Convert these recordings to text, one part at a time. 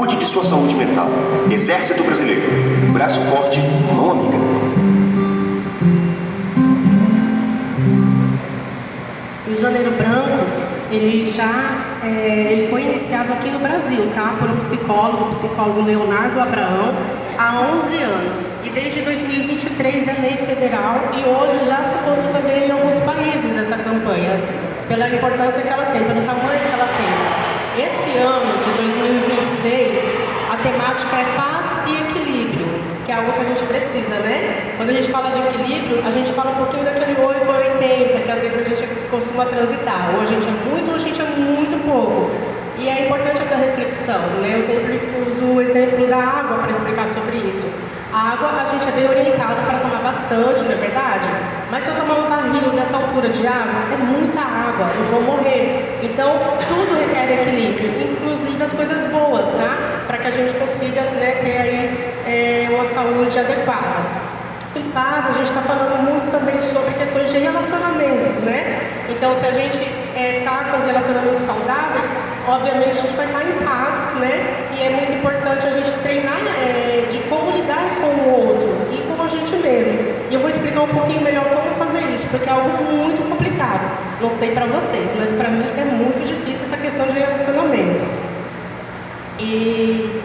Cuide de sua saúde mental. Exército Brasileiro. Braço forte, mão amiga. O Janeiro Branco, ele foi iniciado aqui no Brasil, tá? Por um psicólogo, o psicólogo Leonardo Abraão, há 11 anos. E desde 2023 é lei federal e hoje já se encontra também em alguns países essa campanha, pela importância que ela tem, pelo tamanho que ela tem. Esse ano de 2026, a temática é paz e equilíbrio, que é algo que a gente precisa, né? Quando a gente fala de equilíbrio, a gente fala um pouquinho daquele 8 ou 80, que às vezes a gente costuma transitar. Ou a gente é muito ou a gente é muito pouco. E é importante essa reflexão, né? Eu sempre uso o exemplo da água para explicar sobre isso. A água, a gente é bem orientado para tomar bastante, não é verdade? Mas se eu tomar um barril dessa altura de água, é muita água, eu vou morrer. Então, tudo requer equilíbrio, inclusive as coisas boas, tá? Para que a gente consiga, né, ter aí uma saúde adequada. Em paz, a gente está falando muito também sobre questões de relacionamentos, né? Então, se a gente está com os relacionamentos saudáveis, obviamente a gente vai estar em paz, né? E é muito importante a gente treinar de como lidar com o outro e com a gente mesmo. E eu vou explicar um pouquinho melhor como fazer isso, porque é algo muito complicado. Não sei para vocês, mas para mim é muito difícil essa questão de relacionamentos. E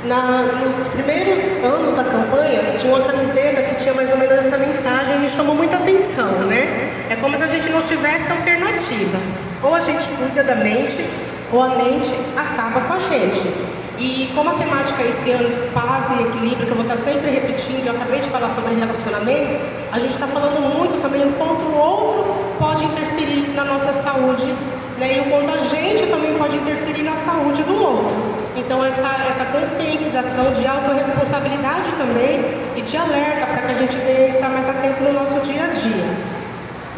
nos primeiros anos da campanha, tinha uma camiseta que tinha mais ou menos essa mensagem e me chamou muita atenção, né? É como se a gente não tivesse alternativa. Ou a gente cuida da mente, ou a mente acaba com a gente. E como a temática esse ano, paz e equilíbrio, que eu vou estar sempre repetindo, eu acabei de falar sobre relacionamentos, a gente está falando muito também o quanto o outro pode interferir na nossa saúde, né? E o quanto a gente também pode interferir na saúde do outro. Então essa conscientização de autorresponsabilidade também e de alerta para que a gente venha estar mais atento no nosso dia a dia.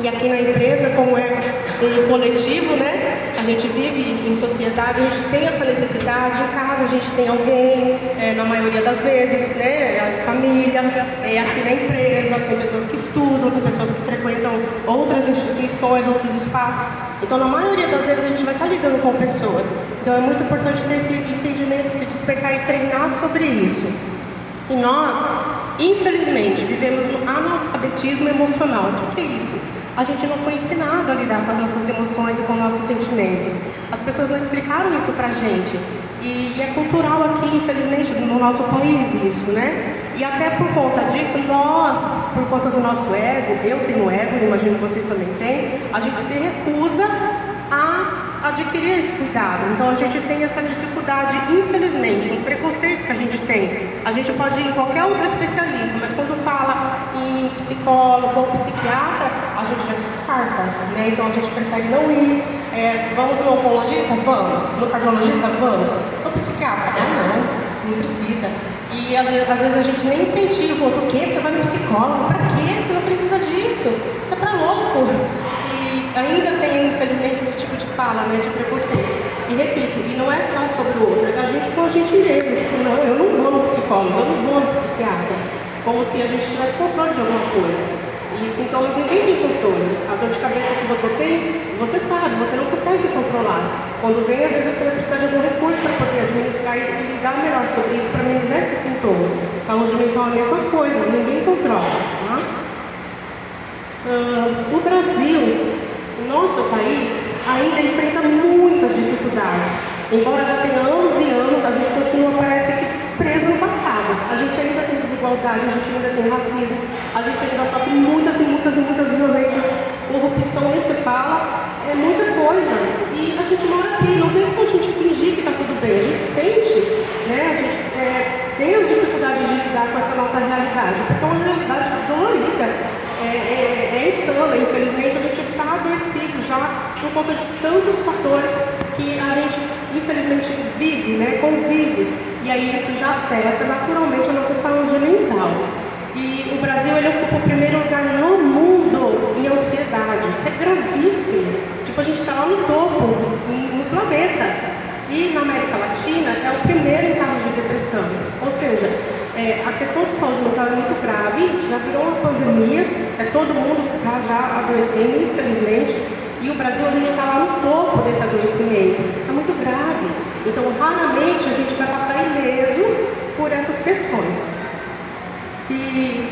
E aqui na empresa, como é um coletivo, né? A gente vive em sociedade, a gente tem essa necessidade. Em casa a gente tem alguém, na maioria das vezes, né? A família, aqui na empresa, tem pessoas que estudam, tem pessoas que frequentam outras instituições, outros espaços. Então, na maioria das vezes, a gente vai estar lidando com pessoas. Então, é muito importante ter esse entendimento, se despertar e treinar sobre isso. E nós, infelizmente, vivemos no analfabetismo emocional. O que é isso? A gente não foi ensinado a lidar com as nossas emoções e com os nossos sentimentos. As pessoas não explicaram isso pra gente. E é cultural aqui, infelizmente, no nosso país isso, né? E até por conta disso, nós, por conta do nosso ego, eu tenho ego, imagino que vocês também têm, a gente se recusa a adquirir esse cuidado. Então a gente tem essa dificuldade, infelizmente, um preconceito que a gente tem. A gente pode ir em qualquer outro especialista, mas quando fala em psicólogo ou psiquiatra, a gente já descarta, né? Então a gente prefere não ir. Vamos no oncologista? Vamos. No cardiologista? Vamos. No psiquiatra? Não precisa. E às vezes a gente nem incentiva o outro. O quê? Você vai no psicólogo? Pra quê? Você não precisa disso. Isso é pra louco. Ainda tem, infelizmente, esse tipo de fala, né, de preconceito. E repito, e não é só sobre o outro, é da gente com a gente mesmo. Tipo, não, eu não vou no psicólogo, eu não vou no psiquiatra. Como se a gente tivesse controle de alguma coisa. E sintomas ninguém tem controle. A dor de cabeça que você tem, você sabe, você não consegue controlar. Quando vem, às vezes você vai precisar de algum recurso para poder administrar e lidar melhor sobre isso, para amenizar esse sintoma. Saúde mental é a mesma coisa, ninguém controla. Tá? O Brasil, o nosso país, ainda enfrenta muitas dificuldades. Embora já tenha anos e anos, a gente continua, parece que, preso no passado. A gente ainda tem desigualdade, a gente ainda tem racismo, a gente ainda sofre muitas violências, corrupção, nem se fala, é muita coisa. E a gente mora aqui, não tem como a gente fingir que está tudo bem. A gente sente, né? A gente tem as dificuldades de lidar com essa nossa realidade, porque é uma realidade dolorida. É insana, infelizmente a gente está adoecido já por conta de tantos fatores que a gente infelizmente vive, né, convive, e aí isso já afeta naturalmente a nossa saúde mental. E o Brasil, ele ocupa o primeiro lugar no mundo em ansiedade. Isso é gravíssimo. Tipo, a gente está lá no topo, no planeta. E na América Latina é o primeiro em casos de depressão. Ou seja, a questão de saúde mental é muito grave, já virou uma pandemia, todo mundo que está já adoecendo, infelizmente, e o Brasil, a gente está lá no topo desse adoecimento, é muito grave. Então, raramente a gente vai passar ileso por essas questões. E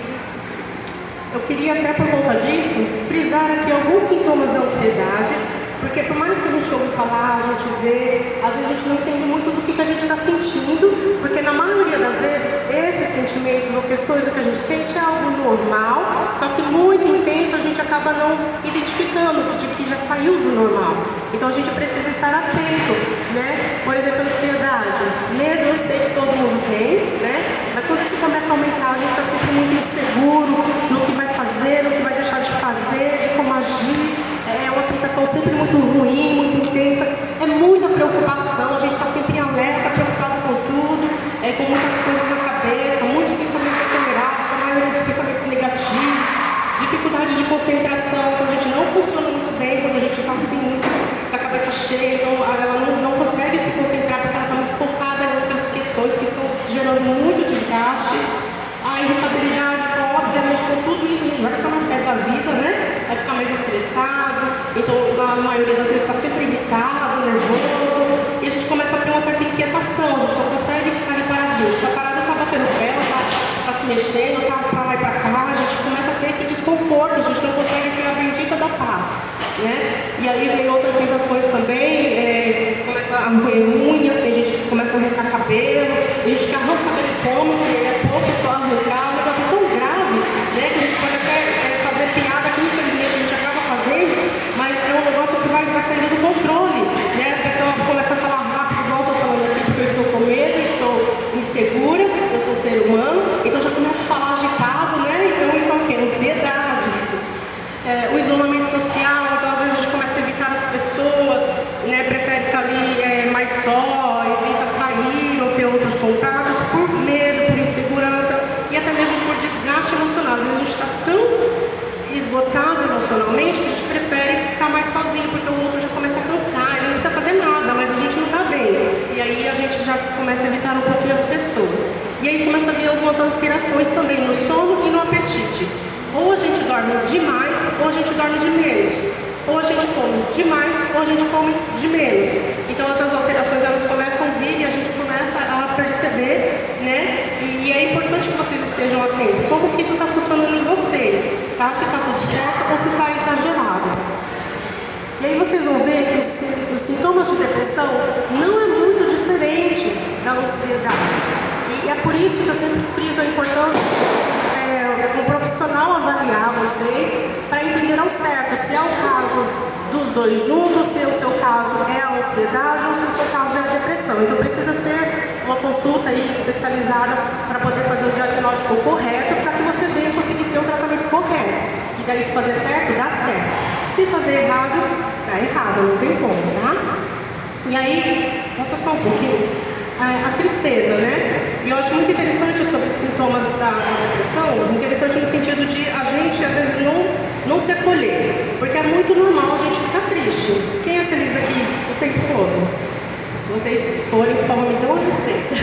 eu queria até por conta disso, frisar aqui alguns sintomas da ansiedade, porque por mais que a gente ouve falar, a gente vê, às vezes a gente não entende muito do que a gente está sentindo, porque na maioria das vezes, esses sentimentos ou questões que a gente sente é algo normal, só que muito intenso a gente acaba não identificando de que já saiu do normal. Então a gente precisa estar atento, né? Por exemplo, ansiedade, medo eu sei que todo mundo tem, né? Mas quando isso começa a aumentar, a gente está sempre muito inseguro do que vai fazer, do que vai deixar de fazer, de como agir. É uma sensação sempre muito ruim, muito intensa, é muita preocupação, a gente está sempre em alerta, preocupado com tudo, com muitas coisas na cabeça, muitos pensamentos acelerados, a maioria dos pensamentos negativos, dificuldade de concentração, então a gente não funciona muito bem quando a gente está assim, muito com a cabeça cheia, então ela não consegue se concentrar porque ela está muito focada em outras questões que estão gerando muito desgaste. A irritabilidade, obviamente, com tudo isso a gente vai ficar mais perto da vida, né? Vai ficar mais estressado, então a maioria das vezes está sempre irritado, nervoso, e a gente começa a ter uma certa inquietação, a gente não consegue ficar ali paradinho, está parado, está batendo pé, está se mexendo, está para lá e para cá, a gente começa a ter esse desconforto, a gente não consegue ter a bendita da paz, né? E aí vem outras sensações também, começa a roer unhas, tem gente que começa a arrancar cabelo, a gente que arranca o cabelo como, porque é pouco só arrancar, um negócio tão grave, né, que a gente pode até fazer piada que infelizmente a gente acaba fazendo, mas é um negócio que vai saindo do controle, né? A pessoa começa a falar rápido, igual eu estou falando aqui, porque eu estou com medo, estou insegura, eu sou ser humano, então já começo a falar agitado, né? Então isso é o quê? Ansiedade. O isolamento social, então às vezes a gente começa a evitar as pessoas, né? Prefere estar ali mais só, evita sair ou ter outros contatos por medo, por insegurança e até mesmo por desgaste emocional. Às vezes a gente está tão esgotado emocionalmente que a gente prefere estar mais sozinho, porque o outro já começa a cansar, ele não precisa fazer nada, mas a gente não está bem. E aí a gente já começa a evitar um pouquinho as pessoas. E aí começa a vir algumas alterações também no sono e no apetite. Ou a gente dorme demais, ou a gente dorme de menos. Ou a gente come demais, ou a gente come de menos. Então essas alterações elas começam a vir e a gente começa a perceber, né? E é importante que vocês estejam atentos. Como que isso está funcionando em vocês, tá? Se está tudo certo ou se está exagerado. E aí vocês vão ver que os sintomas de depressão não é muito diferente da ansiedade. E é por isso que eu sempre friso a importância um profissional avaliar vocês para entender ao certo se é o caso dos dois juntos, se o seu caso é a ansiedade ou se o seu caso é a depressão. Então precisa ser uma consulta aí especializada para poder fazer o diagnóstico correto, para que você venha conseguir ter o tratamento correto. E daí se fazer certo, dá certo. Se fazer errado, dá errado, não tem como, tá? E aí, volta só um pouquinho. A tristeza, né? E eu acho muito interessante sobre os sintomas da depressão, interessante no sentido de a gente, às vezes, não se acolher, porque é muito normal a gente ficar triste. Quem é feliz aqui o tempo todo? Se vocês forem, por favor, me dão uma receita.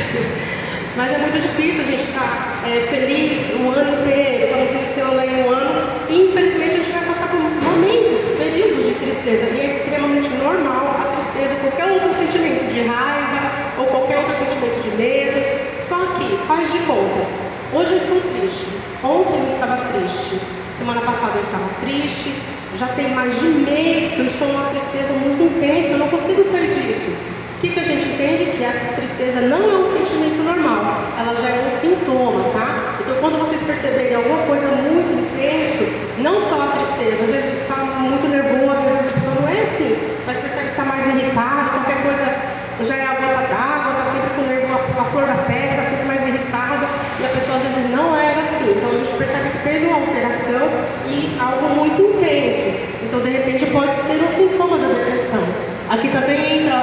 Mas é muito difícil a gente estar feliz o ano inteiro, estamos iniciando aí um ano, e infelizmente a gente vai passar por momentos, períodos de tristeza, e é extremamente normal a tristeza, qualquer outro sentimento de raiva, ou qualquer outro sentimento de medo. Só que, faz de conta, hoje eu estou triste, ontem eu estava triste, semana passada eu estava triste, já tem mais de mês que eu estou numa tristeza muito intensa, eu não consigo sair disso. O que a gente entende? Que essa tristeza não é um sentimento normal, ela já é um sintoma, tá? Então quando vocês perceberem alguma coisa muito intensa, não só a tristeza, às vezes está muito nervoso, às vezes a pessoa não é assim, mas percebe que está mais irritado, qualquer coisa já é a gota d'água, está sempre com o nervo, a flor da pele, está sempre mais irritada, e a pessoa às vezes não era assim. Então a gente percebe que teve uma alteração e algo muito intenso. Então de repente pode ser um sintoma da depressão. Aqui também entra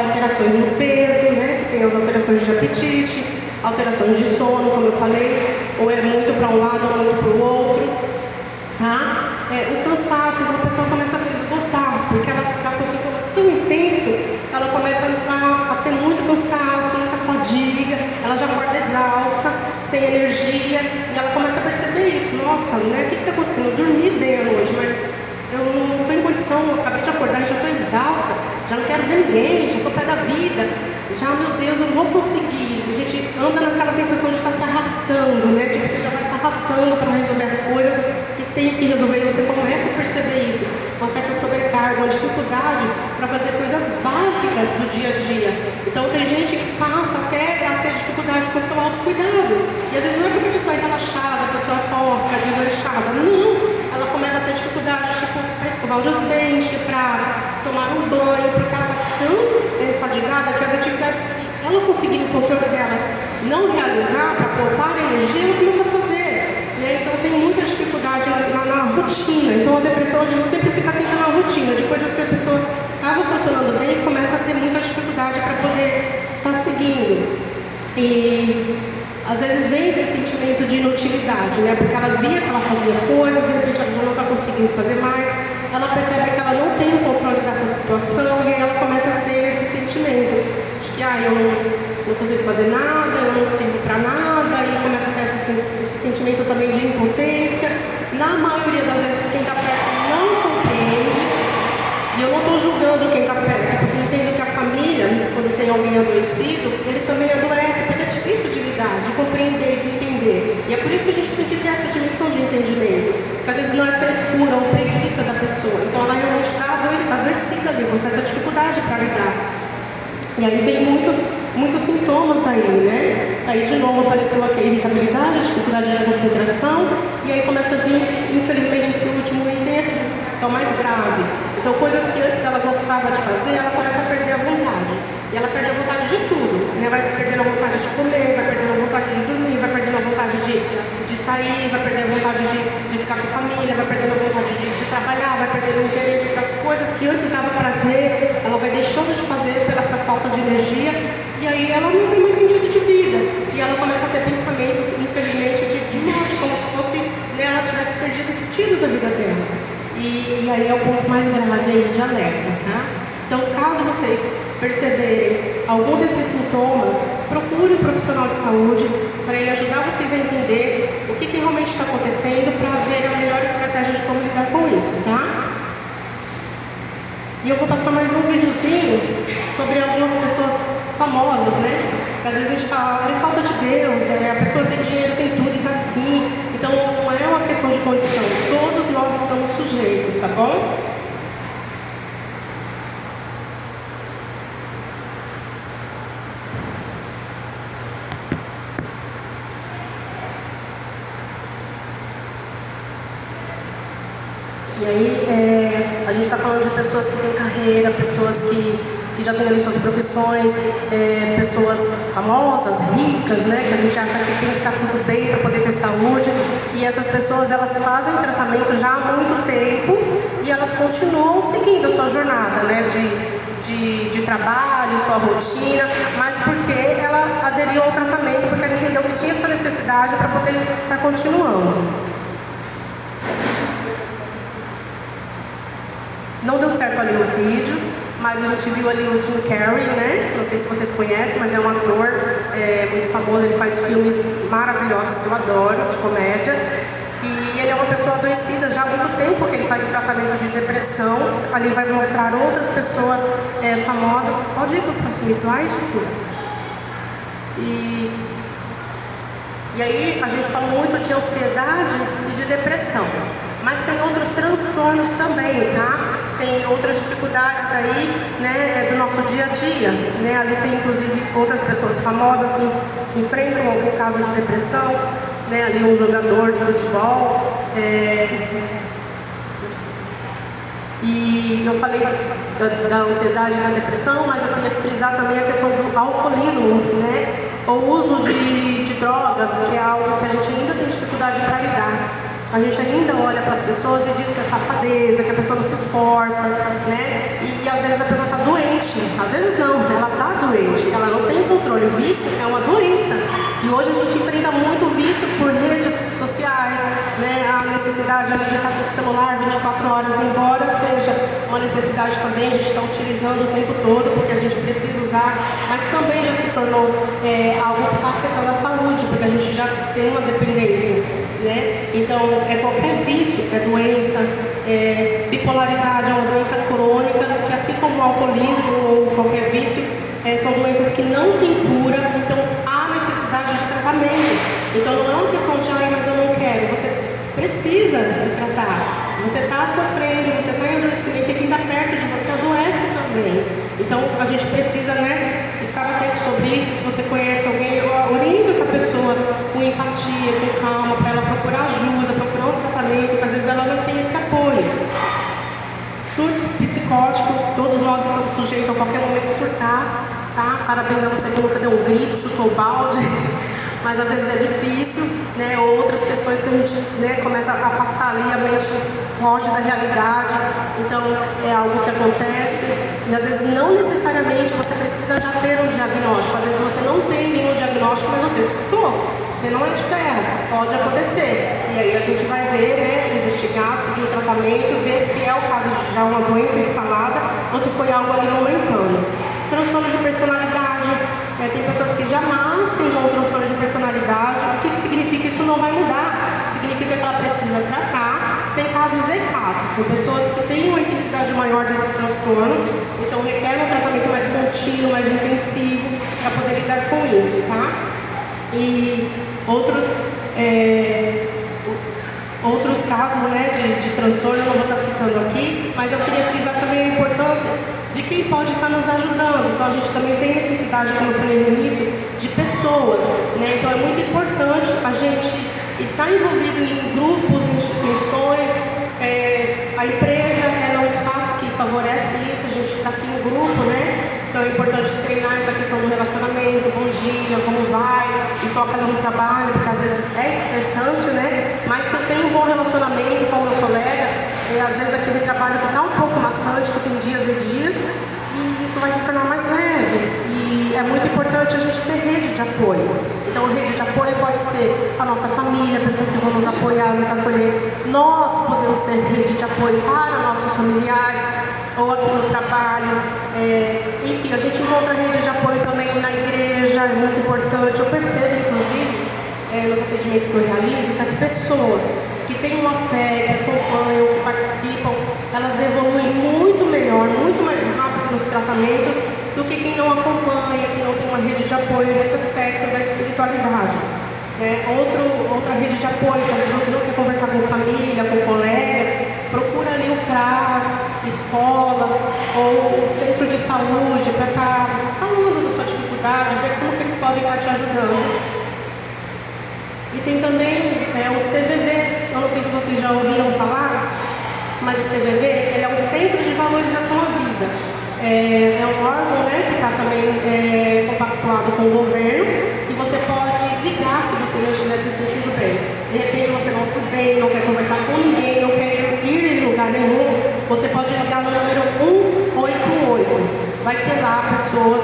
alterações no peso, né? Tem as alterações de apetite, alterações de sono, como eu falei, ou é muito para um lado ou muito para o outro, tá? O cansaço, então a pessoa começa a se esgotar, porque ela está com sintomas tão intensos, ela começa a ter muito cansaço, muita fadiga, ela já acorda exausta, sem energia, e ela começa a perceber isso. Nossa, né? O que está acontecendo? Eu dormi bem hoje, mas eu não estou em condição, eu acabei de acordar e já estou exausta, já não quero ver ninguém, já estou pé da vida, Já, meu Deus, eu não vou conseguir. A gente anda naquela sensação de estar se arrastando, né? Tipo, você já vai se arrastando para resolver as coisas que tem que resolver. E você começa a perceber isso, uma certa sobrecarga, uma dificuldade para fazer coisas básicas do dia a dia. Então, tem gente que passa até a ter dificuldade com o seu autocuidado. E às vezes não é porque a pessoa é relaxada, a pessoa é porca, desleixada. Não. Ela começa a ter dificuldade, tipo, para escovar os dentes, para tomar um banho, porque ela está tão fadigada que as atividades que ela conseguir no controle dela não realizar, para poupar energia, ela começa a fazer. Né? Então tem muita dificuldade na rotina. Então a depressão, a gente sempre fica atenta na rotina, de coisas que a pessoa estava funcionando bem e começa a ter muita dificuldade para poder estar seguindo. E às vezes vem esse sentimento de inutilidade, né? Porque ela via que ela fazia coisas, de repente ela já não está conseguindo fazer mais, ela percebe que ela não tem o controle dessa situação e aí ela começa a ter esse sentimento de que eu não consigo fazer nada, eu não sirvo para nada, e começa a ter esse sentimento também de impotência. Na maioria das vezes quem está perto não compreende, e eu não estou julgando quem está perto, porque eu entendo que a família, quando tem alguém adoecido, eles também adoecem, porque é difícil de lidar, de compreender, de entender. E é por isso que a gente tem que ter essa dimensão de entendimento, porque às vezes não é frescura ou preguiça da pessoa, então ela realmente está adoecida ali, com certa dificuldade para lidar. E aí vem muitos sintomas aí, né? Aí de novo apareceu aqui a irritabilidade, a dificuldade de concentração, e aí começa a vir, infelizmente, esse último item aqui, que é o mais grave. Então, coisas que antes ela gostava de fazer, ela começa a perder a vontade. E ela perde a vontade de tudo, né? Vai perdendo a vontade de comer, vai perdendo a vontade de dormir, vai perdendo a vontade de sair, vai perdendo a vontade de ficar com a família, vai perdendo a vontade de trabalhar, vai perdendo o interesse para as coisas que antes dava prazer, ela vai deixando de fazer pela essa falta de energia, e aí ela não tem mais sentido de vida. E ela começa a ter pensamentos, infelizmente, de morte, como se fosse, né, ela tivesse perdido o sentido da vida dela. E aí é o ponto mais grave aí de alerta, tá? Então, caso vocês perceberem algum desses sintomas, procure um profissional de saúde para ele ajudar vocês a entender o que realmente está acontecendo, para ver a melhor estratégia de como lidar com isso, tá? E eu vou passar mais um videozinho sobre algumas pessoas famosas, né? Porque às vezes a gente fala, é falta de Deus, a pessoa tem dinheiro, tem tudo e tá assim. Então não é uma questão de condição, todos nós estamos sujeitos, tá bom? E aí, a gente está falando de pessoas que têm carreira, pessoas que já têm ali suas profissões, pessoas famosas, ricas, né? Que a gente acha que tem que estar tudo bem para poder ter saúde. E essas pessoas, elas fazem tratamento já há muito tempo e elas continuam seguindo a sua jornada, né? De trabalho, sua rotina, mas porque ela aderiu ao tratamento, porque ela entendeu que tinha essa necessidade para poder estar continuando. Não deu certo ali no vídeo, mas a gente viu ali o Jim Carrey, né? Não sei se vocês conhecem, mas é um ator muito famoso, ele faz filmes maravilhosos que eu adoro, de comédia. E ele é uma pessoa adoecida já há muito tempo que ele faz o tratamento de depressão. Ali vai mostrar outras pessoas famosas. Pode ir para o próximo slide, filha? E aí a gente fala muito de ansiedade e de depressão. Mas tem outros transtornos também, tá? Tem outras dificuldades aí, né, do nosso dia a dia, né? Ali tem inclusive outras pessoas famosas que enfrentam algum caso de depressão, né? Ali um jogador de futebol. E eu falei da ansiedade e da depressão, mas eu queria frisar também a questão do alcoolismo, né? O uso de drogas, que é algo que a gente ainda tem dificuldade para lidar. A gente ainda olha para as pessoas e diz que é safadeza, que a pessoa não se esforça, né? E às vezes a pessoa está doente. Às vezes não, ela está doente, ela não tem controle. O vício é uma doença. E hoje a gente enfrenta muito vício por redes sociais, né? A necessidade ali de estar com o celular 24 horas, embora seja uma necessidade também, a gente está utilizando o tempo todo, porque a gente precisa usar, mas também já se tornou algo que está afetando a saúde, porque a gente já tem uma dependência, né? Então, qualquer vício é doença, bipolaridade é uma doença crônica, que assim como o alcoolismo ou qualquer vício, são doenças que não têm cura, então há necessidade de tratamento. Então não é uma questão de, mas eu não quero. Você precisa se tratar. Você está sofrendo, você está em adoecimento e quem está perto de você adoece também. Então a gente precisa, estar atento sobre isso. Se você conhece alguém, orienta essa pessoa com empatia, com calma, para ela procurar ajuda, procurar um tratamento, porque às vezes ela não tem esse apoio. Surto psicótico, todos nós estamos sujeitos a qualquer momento surtar, tá? Parabéns a você que nunca deu um grito, chutou o balde, mas às vezes é difícil, outras questões que a gente, começa a passar ali, a mente foge da realidade, então é algo que acontece, e às vezes não necessariamente você precisa já ter um diagnóstico, às vezes você não tem nenhum diagnóstico, mas você surtou, você não é de ferro, pode acontecer, e aí a gente vai ver, investigar, seguir o tratamento, ver se é o caso de já uma doença instalada ou se foi algo ali momentâneo. Transtorno de personalidade, tem pessoas que já nascem com transtorno de personalidade. O que significa? Isso não vai mudar, significa que ela precisa tratar. Tem casos e casos, tem pessoas que têm uma intensidade maior desse transtorno, então requer um tratamento mais contínuo, mais intensivo para poder lidar com isso, tá? E outros casos, de transtorno, eu não vou estar citando aqui, mas eu queria frisar também a importância de quem pode estar nos ajudando. Então a gente também tem necessidade, como eu falei no início, de pessoas, Então é muito importante a gente estar envolvido em grupos, instituições. A empresa é um espaço que favorece isso, a gente está aqui no grupo, Então é importante treinar essa questão do relacionamento, bom dia, como vai, e foca no trabalho, porque às vezes é estressante, Mas se eu tenho um bom relacionamento com o meu colega, às vezes aquele trabalho que está um pouco maçante, que tem dias e dias, e isso vai se tornar mais leve. E é muito importante a gente ter rede de apoio. Então, a rede de apoio pode ser a nossa família, pessoas que vão nos apoiar, nos acolher. Nós podemos ser rede de apoio para nossos familiares, ou aqui no trabalho. Enfim, a gente encontra rede de apoio também na igreja, é muito importante. Eu percebo, inclusive, nos atendimentos que eu realizo, que as pessoas que têm uma fé, que acompanham, que participam, elas evoluem muito melhor, muito mais rápido nos tratamentos do que quem não acompanha, que não tem uma rede de apoio nesse aspecto da espiritualidade. Outra rede de apoio, que às vezes você não quer conversar com família, com colega, procura ali o CRAS, escola ou centro de saúde para estar falando da sua dificuldade, ver como que eles podem estar te ajudando. E tem também o CVV, eu não sei se vocês já ouviram falar, mas o CVV ele é um Centro de Valorização à Vida. É um órgão que está também compactuado com o governo e você pode ligar se você não estiver se sentindo bem. De repente você não está bem, não quer conversar com ninguém, não quer ir em lugar nenhum, você pode ligar no número 188. Vai ter lá pessoas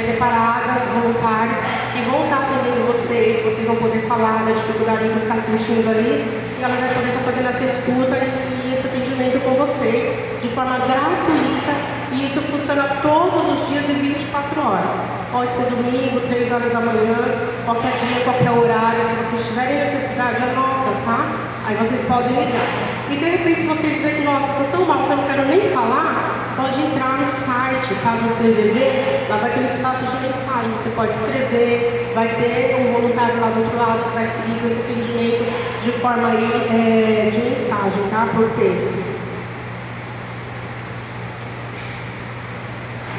preparadas, voluntários, que vão estar atendendo vocês vão poder falar da dificuldade que está sentindo ali, e elas vão poder estar fazendo essa escuta e esse atendimento com vocês, de forma gratuita, e isso funciona todos os dias e 24 horas. Pode ser domingo, 3 horas da manhã, qualquer dia, qualquer horário, se vocês tiverem necessidade, anota, tá? Aí vocês podem ligar. E de repente, se vocês verem que, nossa, estou tão mal que eu não quero nem falar, pode entrar no site, tá? Do CVV, lá vai ter um espaço de mensagem, você pode escrever, vai ter um voluntário lá do outro lado que vai seguir esse atendimento de forma aí, de mensagem, tá? Por texto.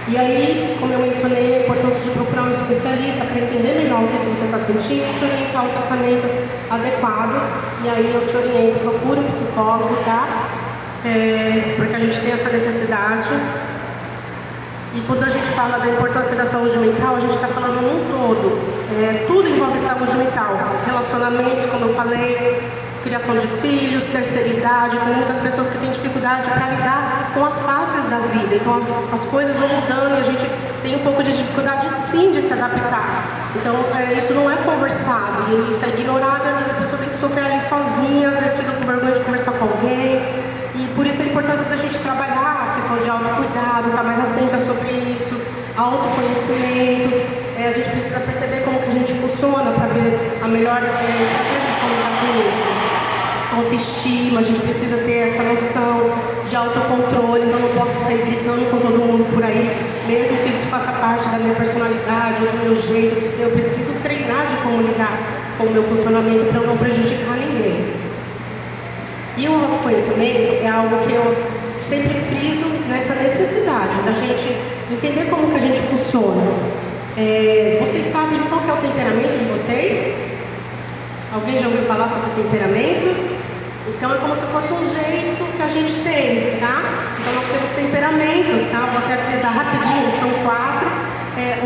E aí, como eu mencionei, a importância de procurar um especialista para entender melhor o que você está sentindo e te orientar o tratamento adequado. E aí eu te oriento, procura um psicólogo, tá? Porque a gente tem essa necessidade. E quando a gente fala da importância da saúde mental, a gente está falando num todo. Tudo envolve saúde mental. Relacionamentos, como eu falei, criação de filhos, terceira idade. Tem muitas pessoas que têm dificuldade para lidar com as fases da vida. Então as coisas vão mudando e a gente tem um pouco de dificuldade sim de se adaptar. Então isso não é conversado, e isso é ignorado. Às vezes a pessoa tem que sofrer ali sozinha, às vezes fica com vergonha de conversar com alguém. E por isso a importância da gente trabalhar a questão de autocuidado, estar mais atenta sobre isso, autoconhecimento. A gente precisa perceber como que a gente funciona para ver a melhor estratégia de como lidar com isso. Autoestima, a gente precisa ter essa noção de autocontrole. Então não posso sair gritando com todo mundo por aí, mesmo que isso faça parte da minha personalidade ou do meu jeito de ser, eu preciso treinar de como lidar com o meu funcionamento para eu não prejudicar ninguém. E o autoconhecimento é algo que eu sempre friso nessa necessidade da gente entender como que a gente funciona. Vocês sabem qual que é o temperamento de vocês? Alguém já ouviu falar sobre temperamento? Então é como se fosse um jeito que a gente tem, tá? Então nós temos temperamentos, tá? Vou até frisar rapidinho, são 4.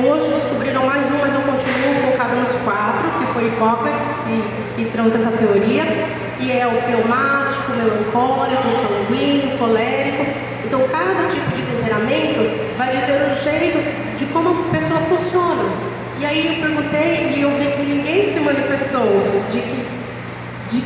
Hoje descobriram mais um, mas eu continuo focada nos 4, que foi Hipócrates que trouxe essa teoria. E é o fleumático, melancólico, sanguíneo, colérico. Então cada tipo de temperamento vai dizer o jeito de como a pessoa funciona. E aí eu perguntei e eu vi que ninguém se manifestou de que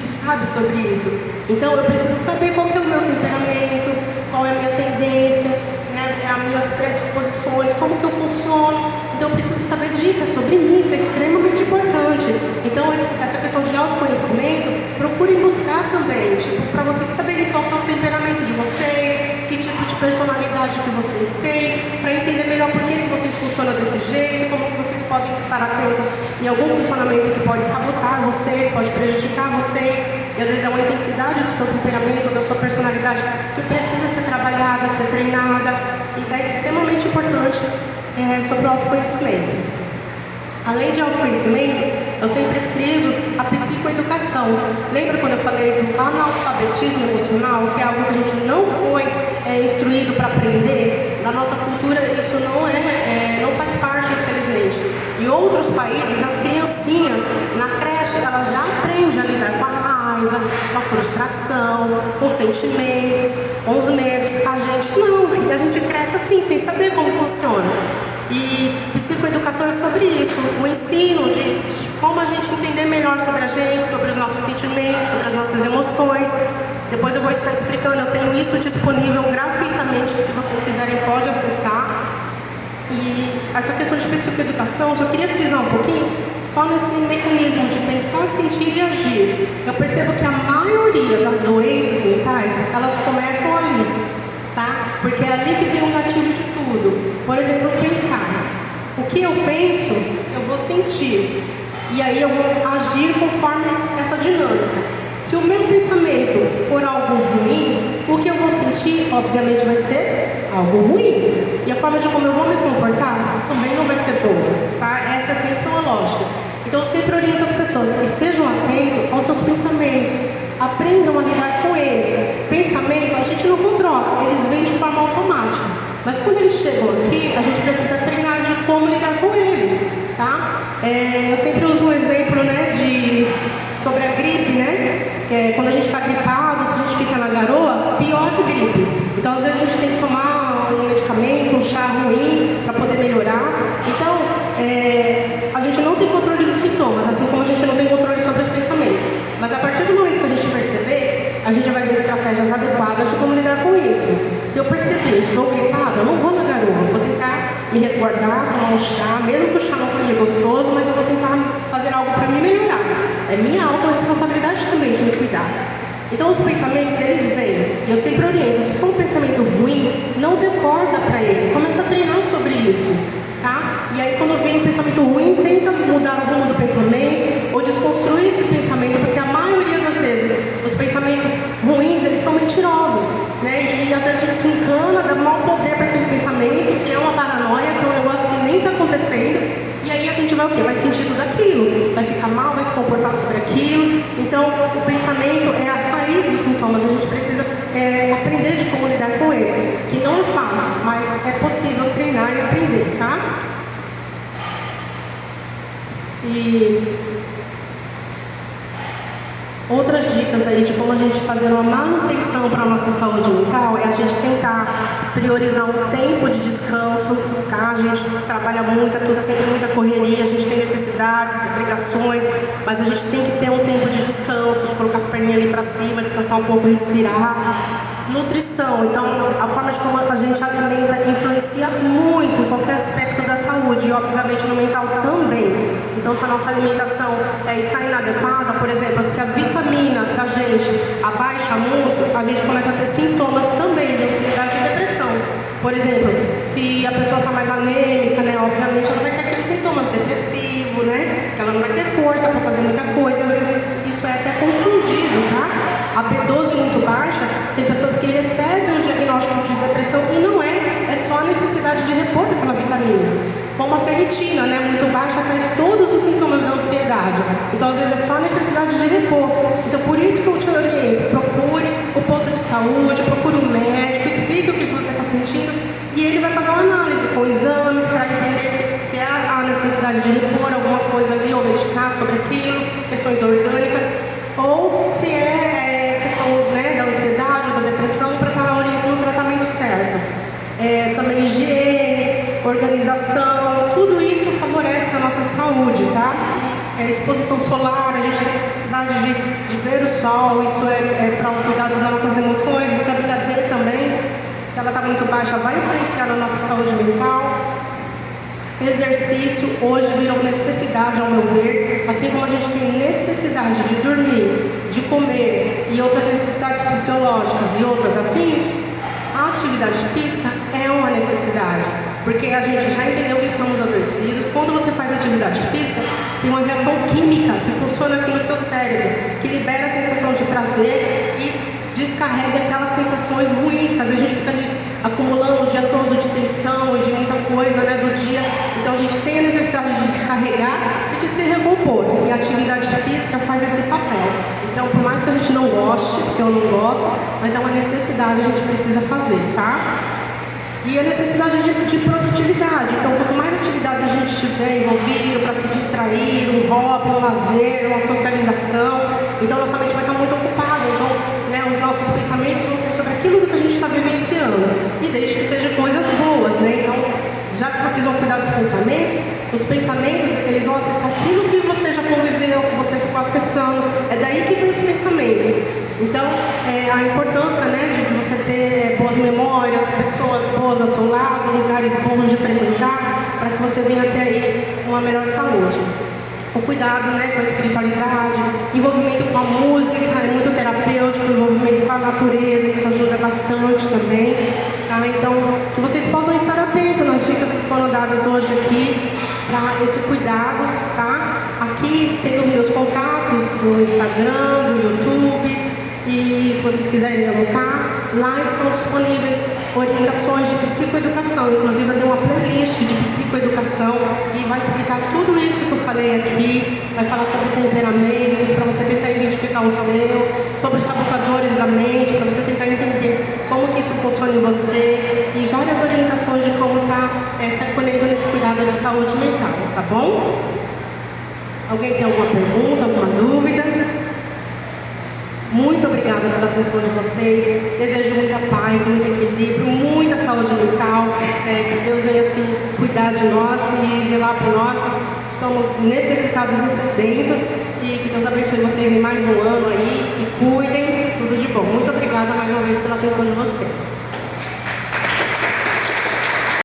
sabe sobre isso. Então eu preciso saber qual que é o meu temperamento, qual é a minha tendência, né, as minhas predisposições, como que eu funciono. Então eu preciso saber disso, é sobre mim, isso é extremamente importante. Então essa questão de autoconhecimento, procurem buscar também, para vocês saberem qual que é o temperamento de vocês, que tipo de personalidade que vocês têm, para entender melhor por que vocês funcionam desse jeito, como que vocês podem estar atentos em algum funcionamento que pode sabotar vocês, pode prejudicar vocês, e às vezes é uma intensidade do seu temperamento, da sua personalidade que precisa ser trabalhada, ser treinada, e é extremamente importante sobre o autoconhecimento. Além de autoconhecimento, eu sempre friso a psicoeducação. Lembra quando eu falei do analfabetismo emocional, que é algo que a gente não foi instruído para aprender? Na nossa cultura isso não faz parte, infelizmente. Em outros países, as criancinhas na creche, elas já aprendem a lidar com a raiva, com a frustração, com os sentimentos, com os medos. A gente não, e a gente cresce assim, sem saber como funciona. E psicoeducação é sobre isso, o ensino de como a gente entender melhor sobre a gente, sobre os nossos sentimentos, sobre as nossas emoções. Depois eu vou estar explicando, eu tenho isso disponível gratuitamente, que se vocês quiserem pode acessar. E essa questão de psicoeducação, eu só queria frisar um pouquinho, só nesse mecanismo de pensar, sentir e agir. Eu percebo que a maioria das doenças mentais, elas começam ali, tá? Porque é ali que vem o gatilho de tudo. Por exemplo, pensar. O que eu penso, eu vou sentir. E aí eu vou agir conforme essa dinâmica. Se o meu pensamento for algo ruim, o que eu vou sentir, obviamente, vai ser algo ruim. E a forma de como eu vou me comportar também não vai ser boa, tá? Essa é sempre uma lógica. Então eu sempre oriento as pessoas, estejam atentos aos seus pensamentos, aprendam a lidar com eles. Pensamento a gente não controla, eles vêm de forma automática. Mas quando eles chegam aqui, a gente precisa treinar de como lidar com eles, tá? Eu sempre uso um exemplo, né, sobre a gripe, né? Quando a gente está gripado, se a gente fica na garoa, pior que gripe. Então às vezes a gente tem que tomar um medicamento, um chá ruim para poder melhorar. Então a gente não tem controle dos sintomas, assim como a gente não tem controle sobre os pensamentos. Mas a partir do momento que a gente perceber, a gente vai ver estratégias adequadas de como lidar com isso. Se eu perceber, estou gripada, eu não vou na garoa, eu vou tentar me resguardar, tomar um chá, mesmo que o chá não seja gostoso, mas eu vou tentar fazer algo para me melhorar. É minha autorresponsabilidade também de me cuidar. Então os pensamentos, eles vêm, e eu sempre oriento, se for um pensamento ruim, não decorda para ele, começa a treinar sobre isso, tá? E aí quando vem um pensamento ruim, tenta mudar o rumo do pensamento, ou desconstruir esse pensamento, porque a maioria das vezes, os pensamentos ruins, eles são mentirosos, né? E às vezes a gente se encana, dá mau poder para aquele pensamento, que é uma paranoia, que é um negócio que nem está acontecendo. E aí a gente vai o quê? Vai sentir tudo aquilo, vai ficar mal, vai se comportar sobre aquilo. Então o pensamento é a raiz dos sintomas, a gente precisa aprender de como lidar com eles. Que não é fácil, mas é possível treinar e aprender, tá? E outras dicas aí de como a gente fazer uma manutenção para a nossa saúde mental é a gente tentar priorizar um tempo de descanso, tá? A gente trabalha muito, é tudo sempre muita correria, a gente tem necessidades, obrigações, mas a gente tem que ter um tempo de descanso, de colocar as perninhas ali para cima, descansar um pouco, respirar. Nutrição, então a forma de como a gente alimenta influencia muito em qualquer aspecto da saúde e obviamente no mental também. Então se a nossa alimentação está inadequada, por exemplo, se a vitamina da gente abaixa muito, a gente começa a ter sintomas também de ansiedade e depressão. Por exemplo, se a pessoa está mais anêmica, né, obviamente ela vai ter aqueles sintomas depressivos, né, que ela não vai ter força para fazer muita coisa, às vezes isso é até confundido, tá? A B12 muito baixa, tem pessoas que recebem um diagnóstico de depressão e não é só a necessidade de repor aquela vitamina. Como a ferritina, né, muito baixa, traz todos os sintomas da ansiedade. Então, às vezes, é só a necessidade de repor. Então, por isso que eu te oriento, procure o posto de saúde, procure um médico, explique o que você está sentindo e ele vai fazer uma análise com exames para entender se há a necessidade de repor alguma coisa ali ou medicar sobre aquilo, questões orgânicas, ou se é questão, né, da ansiedade ou da depressão para estar orientando o tratamento certo. Também higiene, organização, tudo isso favorece a nossa saúde, tá? Exposição solar, a gente tem necessidade de ver o sol, isso é para o cuidado das nossas emoções, vitamina D também, se ela está muito baixa, vai influenciar na nossa saúde mental. Exercício hoje virou necessidade, ao meu ver, assim como a gente tem necessidade de dormir, de comer e outras necessidades fisiológicas e outras afins, a atividade física é uma necessidade, porque a gente já entendeu que estamos adoecidos. Quando você faz atividade física, tem uma reação química que funciona aqui no seu cérebro, que libera a sensação de prazer e descarrega aquelas sensações ruins, que às vezes a gente fica ali acumulando o dia todo de tensão e de muita coisa, né, do dia. Então a gente tem a necessidade de descarregar e de se recompor, e a atividade física faz esse papel. Então, por mais que a gente não goste, porque eu não gosto, mas é uma necessidade, a gente precisa fazer, tá? E a necessidade de produtividade. Então, quanto mais atividades a gente tiver envolvido para se distrair, um hobby, um lazer, uma socialização, então nossa mente vai estar muito ocupada. Então, né, os nossos pensamentos vão ser sobre aquilo que a gente está vivenciando. E desde que sejam coisas boas, né? Então, já que vocês vão cuidar dos pensamentos, os pensamentos, eles vão acessar aquilo que você já conviveu, que você ficou acessando. É daí que vem os pensamentos. Então, a importância, né, de você ter boas memórias, pessoas boas ao seu lado, lugares bons de frequentar, para que você venha ter aí uma melhor saúde. O cuidado, né, com a espiritualidade, envolvimento com a música, é muito terapêutico, envolvimento com a natureza, isso ajuda bastante também. Tá? Então, que vocês possam estar atentos nas dicas que foram dadas hoje aqui, para esse cuidado, tá? Aqui tem os meus contatos do Instagram, do YouTube. E se vocês quiserem anotar, lá estão disponíveis orientações de psicoeducação. Inclusive eu tenho uma playlist de psicoeducação e vai explicar tudo isso que eu falei aqui. Vai falar sobre temperamentos, para você tentar identificar o seu, sobre os sabotadores da mente, para você tentar entender como que isso funciona em você, e várias orientações de como está se acolhendo nesse cuidado de saúde mental, tá bom? Alguém tem alguma pergunta, alguma dúvida? Muito obrigada pela atenção de vocês. Desejo muita paz, muito equilíbrio, muita saúde mental. Que Deus venha assim cuidar de nós e zelar por nós. Estamos necessitados e sedentos. E que Deus abençoe vocês em mais um ano aí.